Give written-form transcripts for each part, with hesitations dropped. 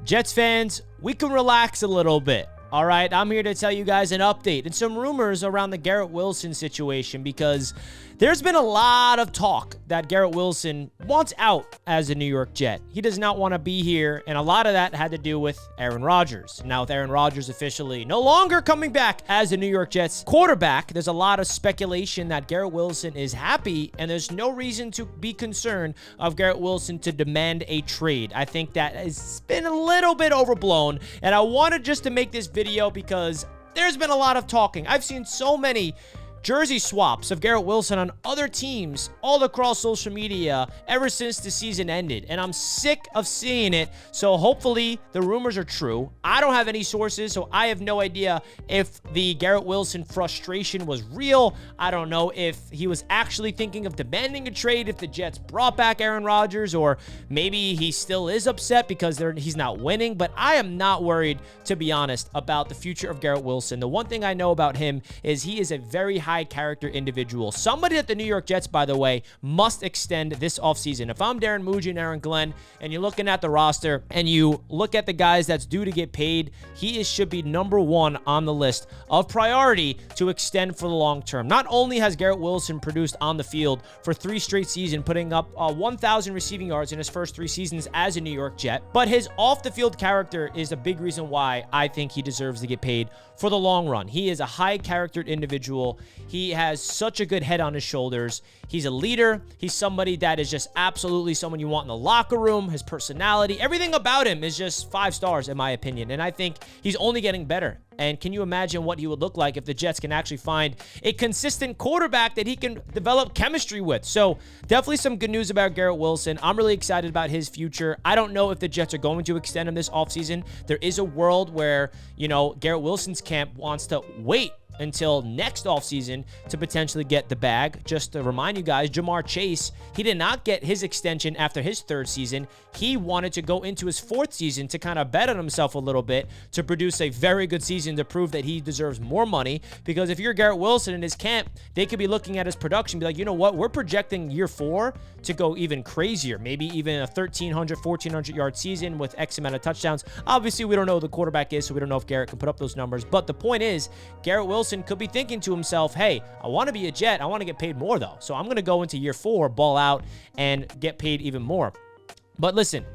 Jets fans, we can relax a little bit. All right, I'm here to tell you guys an update and some rumors around the Garrett Wilson situation because there's been a lot of talk that Garrett Wilson wants out as a New York Jet. He does not want to be here, and a lot of that had to do with Aaron Rodgers. Now, with Aaron Rodgers officially no longer coming back as a New York Jets quarterback, there's a lot of speculation that Garrett Wilson is happy, and there's no reason to be concerned of Garrett Wilson to demand a trade. I think that has been a little bit overblown, and I wanted just to make this video because there's been a lot of talking. I've seen so many jersey swaps of Garrett Wilson on other teams all across social media ever since the season ended, and I'm sick of seeing it. So hopefully the rumors are true. I don't have any sources, so I have no idea if the Garrett Wilson frustration was real. I don't know if he was actually thinking of demanding a trade if the Jets brought back Aaron Rodgers, or maybe he still is upset because he's not winning. But I am not worried, to be honest, about the future of Garrett Wilson. The one thing I know about him is he is a very high character individual. Somebody that the New York Jets, by the way, must extend this offseason. If I'm Darren Muji and Aaron Glenn, and you're looking at the roster and you look at the guys that's due to get paid, should be number one on the list of priority to extend for the long term. Not only has Garrett Wilson produced on the field for 3 straight seasons, putting up 1,000 receiving yards in his first 3 seasons as a New York Jet, but his off-the-field character is a big reason why I think he deserves to get paid for the long run. He is a high-charactered individual. He has such a good head on his shoulders. He's a leader. He's somebody that is just absolutely someone you want in the locker room. His personality, everything about him is just 5 stars in my opinion. And I think he's only getting better. And can you imagine what he would look like if the Jets can actually find a consistent quarterback that he can develop chemistry with? So definitely some good news about Garrett Wilson. I'm really excited about his future. I don't know if the Jets are going to extend him this offseason. There is a world where, Garrett Wilson's camp wants to wait until next offseason to potentially get the bag. Just to remind you guys, Jamar Chase, he did not get his extension after his 3rd season. He wanted to go into his 4th season to kind of bet on himself a little bit to produce a very good season to prove that he deserves more money. Because if you're Garrett Wilson in his camp, they could be looking at his production and be like, you know what, we're projecting year 4 to go even crazier. Maybe even a 1,300, 1,400 yard season with X amount of touchdowns. Obviously, we don't know who the quarterback is, so we don't know if Garrett can put up those numbers. But the point is, Garrett Wilson could be thinking to himself, hey, I want to be a Jet. I want to get paid more, though. So I'm going to go into year 4, ball out, and get paid even more. But listen,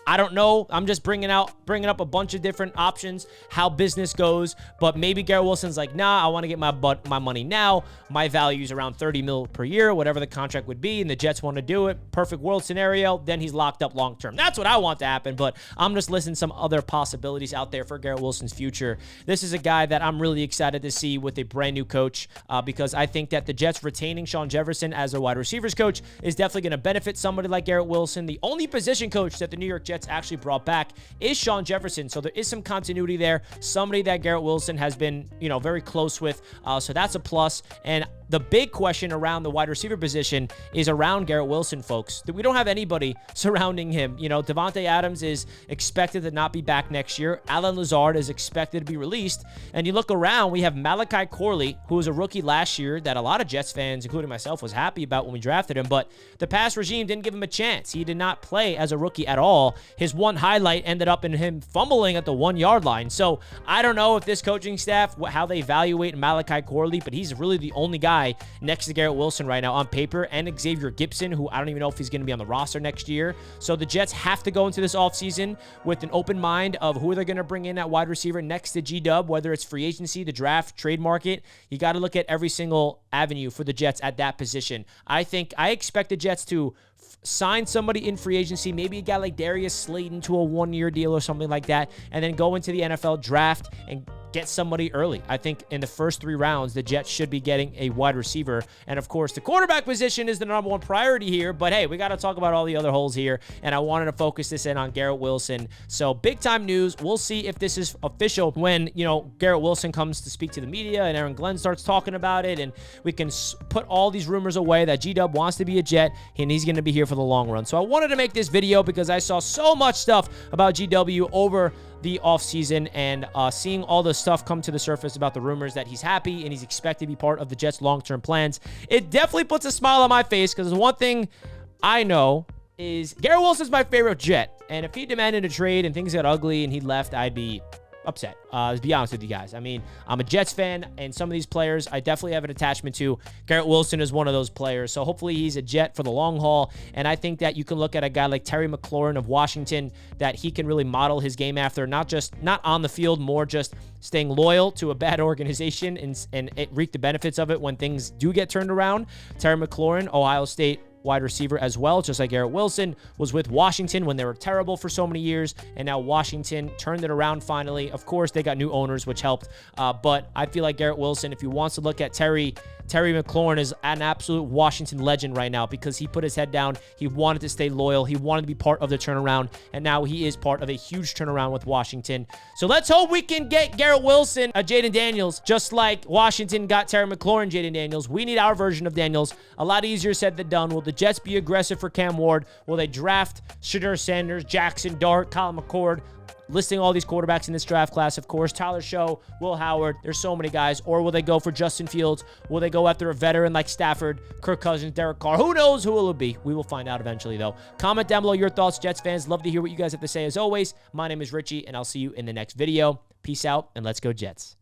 I don't know. I'm just bringing up a bunch of different options, how business goes. But maybe Garrett Wilson's like, nah, I want to get my money now. My value is around $30 million per year, whatever the contract would be, and the Jets want to do it. Perfect world scenario. Then he's locked up long term. That's what I want to happen. But I'm just listing some other possibilities out there for Garrett Wilson's future. This is a guy that I'm really excited to see with a brand new coach because I think that the Jets retaining Shawn Jefferson as their wide receivers coach is definitely going to benefit somebody like Garrett Wilson. The only position coach that the New York Jets actually brought back is Shawn Jefferson, so there is some continuity there. Somebody that Garrett Wilson has been, very close with, so that's a plus. And the big question around the wide receiver position is around Garrett Wilson, folks. We don't have anybody surrounding him. Devontae Adams is expected to not be back next year. Allen Lazard is expected to be released. And you look around, we have Malachi Corley, who was a rookie last year that a lot of Jets fans, including myself, was happy about when we drafted him. But the past regime didn't give him a chance. He did not play as a rookie at all. His one highlight ended up in him fumbling at the 1-yard line. So I don't know if this coaching staff, how they evaluate Malachi Corley, but he's really the only guy next to Garrett Wilson right now on paper, and Xavier Gibson, who I don't even know if he's going to be on the roster next year. So the Jets have to go into this offseason with an open mind of who they're going to bring in at wide receiver next to G-Dub, whether it's free agency, the draft, trade market. You got to look at every single avenue for the Jets at that position. I expect the Jets to sign somebody in free agency, maybe a guy like Darius Slayton to a 1-year deal or something like that, and then go into the NFL draft and get somebody early. I think in the first 3 rounds, the Jets should be getting a wide receiver. And of course, the quarterback position is the number 1 priority here. But hey, we got to talk about all the other holes here. And I wanted to focus this in on Garrett Wilson. So big time news. We'll see if this is official when, Garrett Wilson comes to speak to the media and Aaron Glenn starts talking about it. And we can put all these rumors away that G-Dub wants to be a Jet and he's going to be here for the long run. So I wanted to make this video because I saw so much stuff about GW over the offseason, and seeing all the stuff come to the surface about the rumors that he's happy and he's expected to be part of the Jets' long-term plans, it definitely puts a smile on my face because one thing I know is Garrett Wilson's my favorite Jet. And if he demanded a trade and things got ugly and he left, I'd be upset. To be honest with you guys. I mean, I'm a Jets fan, and some of these players I definitely have an attachment to. Garrett Wilson is one of those players, so hopefully he's a Jet for the long haul, and I think that you can look at a guy like Terry McLaurin of Washington, that he can really model his game after, not on the field, more just staying loyal to a bad organization and reap the benefits of it when things do get turned around. Terry McLaurin, Ohio State wide receiver as well, just like Garrett Wilson, was with Washington when they were terrible for so many years, and now Washington turned it around finally. Of course, they got new owners, which helped, but I feel like Garrett Wilson, if he wants to look at Terry McLaurin is an absolute Washington legend right now because he put his head down. He wanted to stay loyal. He wanted to be part of the turnaround, and now he is part of a huge turnaround with Washington. So let's hope we can get Garrett Wilson, Jaden Daniels, just like Washington got Terry McLaurin, Jaden Daniels. We need our version of Daniels. A lot easier said than done. Will the Jets be aggressive for Cam Ward? Will they draft Shedeur Sanders, Jackson Dart, Colin McCord? Listing all these quarterbacks in this draft class, of course. Tyler Show, Will Howard. There's so many guys. Or will they go for Justin Fields? Will they go after a veteran like Stafford, Kirk Cousins, Derek Carr? Who knows who it will be? We will find out eventually, though. Comment down below your thoughts, Jets fans. Love to hear what you guys have to say as always. My name is Richie, and I'll see you in the next video. Peace out, and let's go Jets.